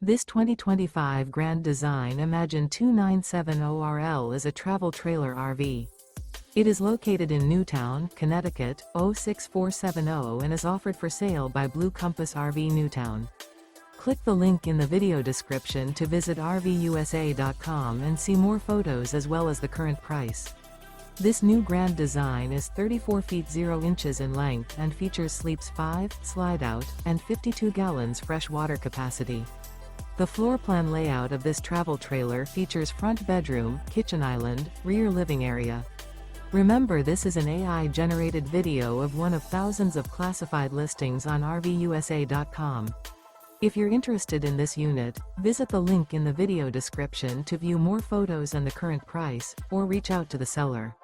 This 2025 Grand Design Imagine 2970RL is a travel trailer RV. It is located in Newtown, Connecticut, 06470 and is offered for sale by Blue Compass RV Newtown. Click the link in the video description to visit RVUSA.com and see more photos as well as the current price. This new Grand Design is 34 feet 0 inches in length and features sleeps 5, slide-out, and 52 gallons fresh water capacity. The floor plan layout of this travel trailer features front bedroom, kitchen island, rear living area. Remember, this is an AI-generated video of one of thousands of classified listings on RVUSA.com. If you're interested in this unit, visit the link in the video description to view more photos and the current price, or reach out to the seller.